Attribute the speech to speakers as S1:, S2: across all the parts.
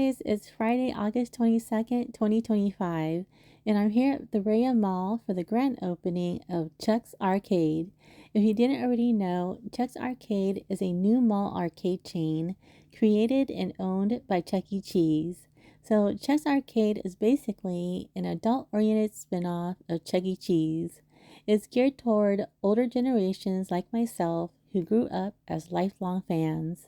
S1: guys, it's Friday, August 22nd, 2025, and I'm here at the Brea Mall for the grand opening of Chuck's Arcade. If you didn't already know, Chuck's Arcade is a new mall arcade chain created and owned by Chuck E. Cheese. So, Chuck's Arcade is basically an adult-oriented spin-off of Chuck E. Cheese. It's geared toward older generations like myself who grew up as lifelong fans.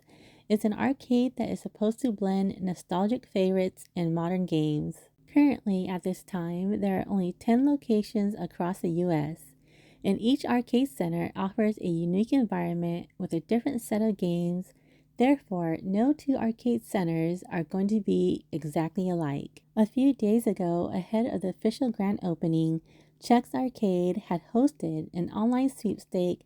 S1: It's an arcade that is supposed to blend nostalgic favorites and modern games. Currently, at this time, there are only 10 locations across the US, and each arcade center offers a unique environment with a different set of games. Therefore, no two arcade centers are going to be exactly alike. A few days ago, ahead of the official grand opening, Chuck's Arcade had hosted an online sweepstake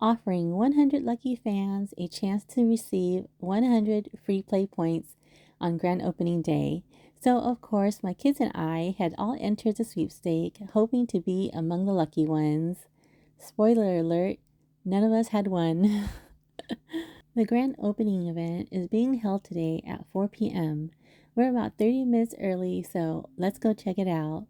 S1: offering 100 lucky fans a chance to receive 100 free play points on grand opening day. So, of course, my kids and I had all entered the sweepstake, hoping to be among the lucky ones. Spoiler alert, none of us had won. The grand opening event is being held today at 4 p.m. We're about 30 minutes early, so let's go check it out.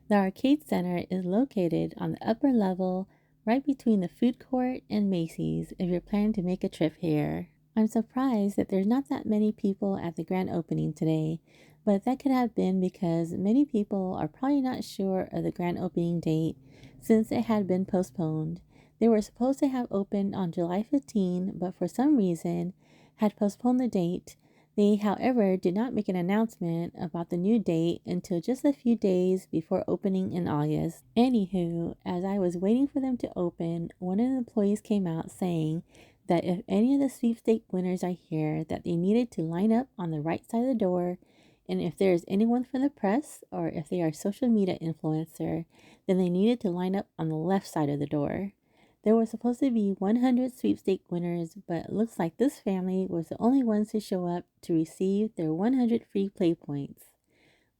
S1: The arcade center is located on the upper level, right between the food court and Macy's if you're planning to make a trip here. I'm surprised that there's not that many people at the grand opening today, but that could have been because many people are probably not sure of the grand opening date since it had been postponed. They were supposed to have opened on July 15, but for some reason had postponed the date. They, however, did not make an announcement about the new date until just a few days before opening in August. Anywho, as I was waiting for them to open, one of the employees came out saying that if any of the sweepstake winners are here, that they needed to line up on the right side of the door, and if there is anyone from the press or if they are a social media influencer, then they needed to line up on the left side of the door. There were supposed to be 100 sweepstake winners, but it looks like this family was the only ones to show up to receive their 100 free play points.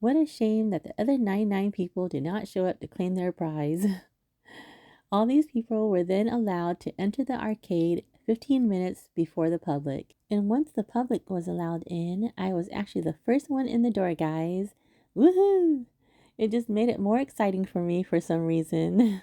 S1: What a shame that the other 99 people did not show up to claim their prize. All these people were then allowed to enter the arcade 15 minutes before the public. And once the public was allowed in, I was actually the first one in the door, guys. Woohoo! It just made it more exciting for me for some reason.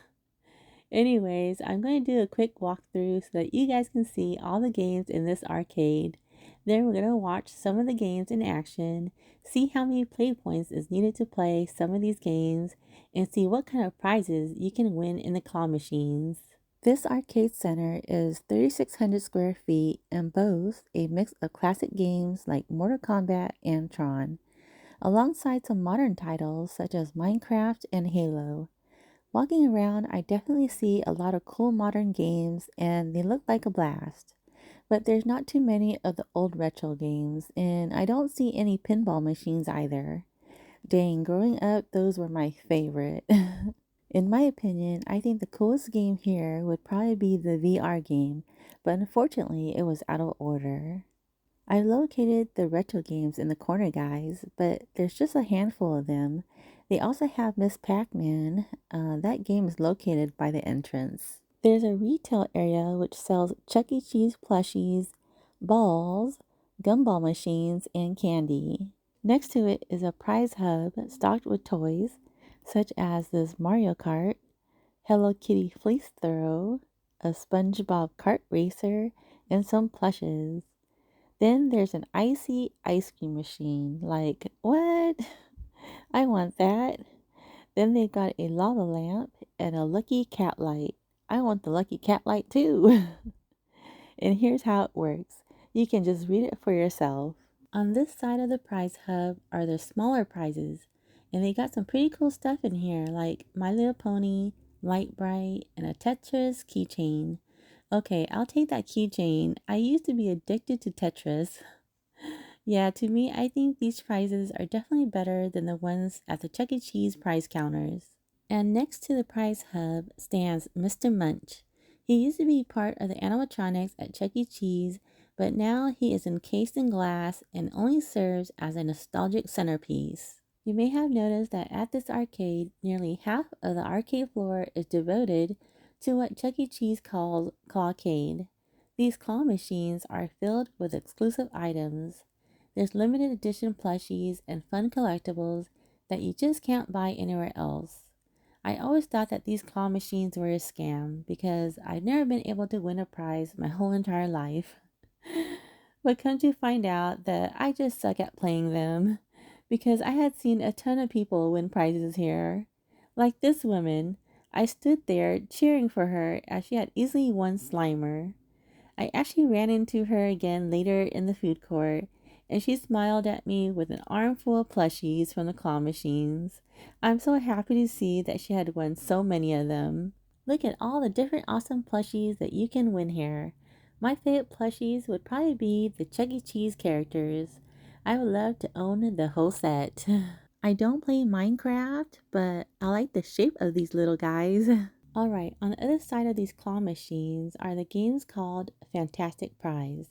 S1: Anyways, I'm going to do a quick walkthrough so that you guys can see all the games in this arcade. Then we're going to watch some of the games in action, see how many play points is needed to play some of these games, and see what kind of prizes you can win in the claw machines. This arcade center is 3,600 square feet and boasts a mix of classic games like Mortal Kombat and Tron, alongside some modern titles such as Minecraft and Halo. Walking around, I definitely see a lot of cool modern games and they look like a blast. But there's not too many of the old retro games, and I don't see any pinball machines either. Dang, growing up, those were my favorite. In my opinion, I think the coolest game here would probably be the VR game, but unfortunately, it was out of order. I located the retro games in the corner, guys, but there's just a handful of them. They also have Miss Pac-Man. That game is located by the entrance. There's a retail area which sells Chuck E. Cheese plushies, balls, gumball machines, and candy. Next to it is a prize hub stocked with toys such as this Mario Kart, Hello Kitty Fleece Throw, a SpongeBob kart racer, and some plushes. Then there's an icy ice cream machine. Like, what? I want that. Then they got a lava lamp and a lucky cat light. I want the lucky cat light too. And here's how it works. You can just read it for yourself. On this side of the prize hub are the smaller prizes. And they got some pretty cool stuff in here like My Little Pony, Light Bright, and a Tetris keychain. Okay, I'll take that keychain. I used to be addicted to Tetris. Yeah, to me, I think these prizes are definitely better than the ones at the Chuck E. Cheese prize counters. And next to the prize hub stands Mr. Munch. He used to be part of the animatronics at Chuck E. Cheese, but now he is encased in glass and only serves as a nostalgic centerpiece. You may have noticed that at this arcade, nearly half of the arcade floor is devoted to what Chuck E. Cheese calls Clawcade. These claw machines are filled with exclusive items. There's limited edition plushies and fun collectibles that you just can't buy anywhere else. I always thought that these claw machines were a scam because I've never been able to win a prize my whole entire life. But come to find out that I just suck at playing them because I had seen a ton of people win prizes here. Like this woman, I stood there cheering for her as she had easily won Slimer. I actually ran into her again later in the food court, and she smiled at me with an armful of plushies from the claw machines. I'm so happy to see that she had won so many of them. Look at all the different awesome plushies that you can win here. My favorite plushies would probably be the Chuck E. Cheese characters. I would love to own the whole set. I don't play Minecraft, but I like the shape of these little guys. Alright, on the other side of these claw machines are the games called Fantastic Prize.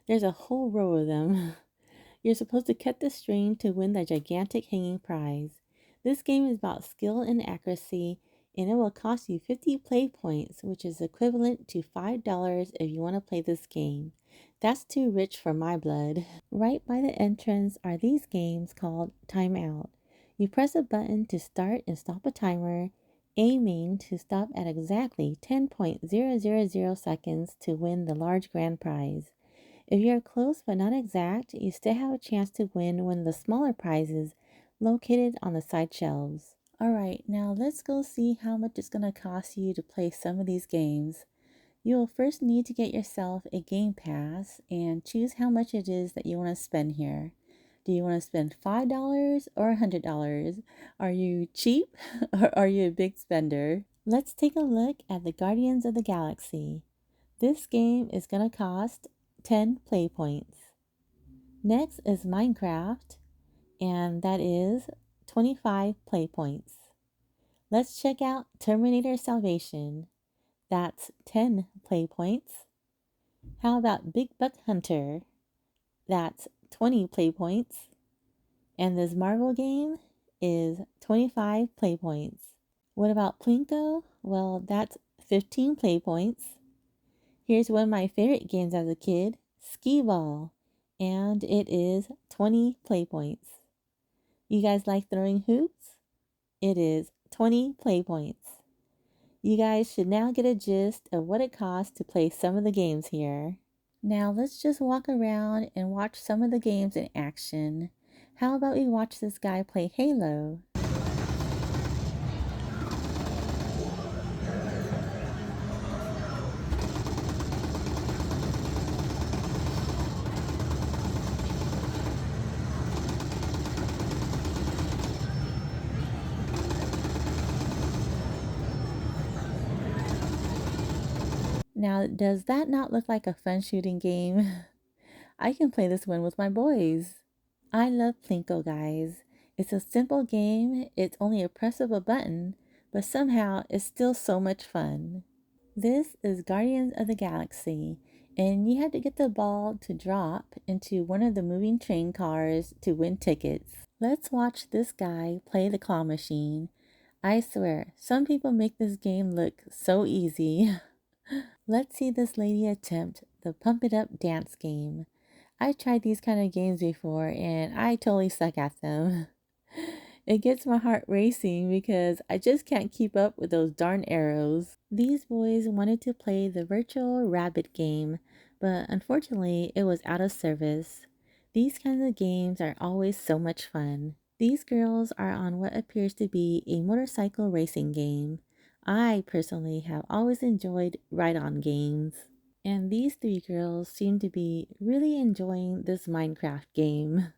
S1: There's a whole row of them. You're supposed to cut the string to win the gigantic hanging prize. This game is about skill and accuracy, and it will cost you 50 play points, which is equivalent to $5 if you want to play this game. That's too rich for my blood. Right by the entrance are these games called Time Out. You press a button to start and stop a timer, aiming to stop at exactly 10.000 seconds to win the large grand prize. If you're close but not exact, you still have a chance to win one of the smaller prizes located on the side shelves. Alright, now let's go see how much it's going to cost you to play some of these games. You will first need to get yourself a game pass and choose how much it is that you want to spend here. Do you want to spend $5 or $100? Are you cheap or are you a big spender? Let's take a look at the Guardians of the Galaxy. This game is going to cost 10 play points. Next is Minecraft, and that is 25 play points. Let's check out Terminator Salvation. That's 10 play points. How about Big Buck Hunter? That's 20 play points. And this Marvel game is 25 play points. What about Plinko? Well, that's 15 play points. Here's one of my favorite games as a kid, Skee Ball, and it is 20 play points. You guys like throwing hoops? It is 20 play points. You guys should now get a gist of what it costs to play some of the games here. Now let's just walk around and watch some of the games in action. How about we watch this guy play Halo? Now, does that not look like a fun shooting game? I can play this one with my boys. I love Plinko, guys. It's a simple game, it's only a press of a button, but somehow it's still so much fun. This is Guardians of the Galaxy, and you have to get the ball to drop into one of the moving train cars to win tickets. Let's watch this guy play the claw machine. I swear, some people make this game look so easy. Let's see this lady attempt the Pump It Up dance game. I tried these kind of games before and I totally suck at them. It gets my heart racing because I just can't keep up with those darn arrows. These boys wanted to play the virtual rabbit game, but unfortunately it was out of service. These kinds of games are always so much fun. These girls are on what appears to be a motorcycle racing game. I personally have always enjoyed ride-on games. And these three girls seem to be really enjoying this Minecraft game.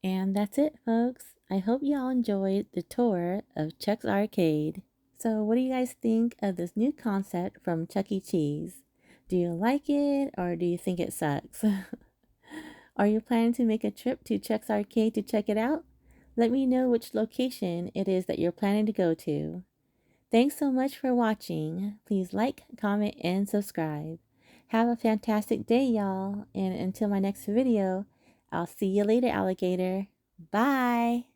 S1: And that's it, folks. I hope y'all enjoyed the tour of Chuck's Arcade. So what do you guys think of this new concept from Chuck E. Cheese? Do you like it or do you think it sucks? Are you planning to make a trip to Chuck's Arcade to check it out? Let me know which location it is that you're planning to go to. Thanks so much for watching. Please like, comment, and subscribe. Have a fantastic day, y'all. And until my next video, I'll see you later, alligator. Bye.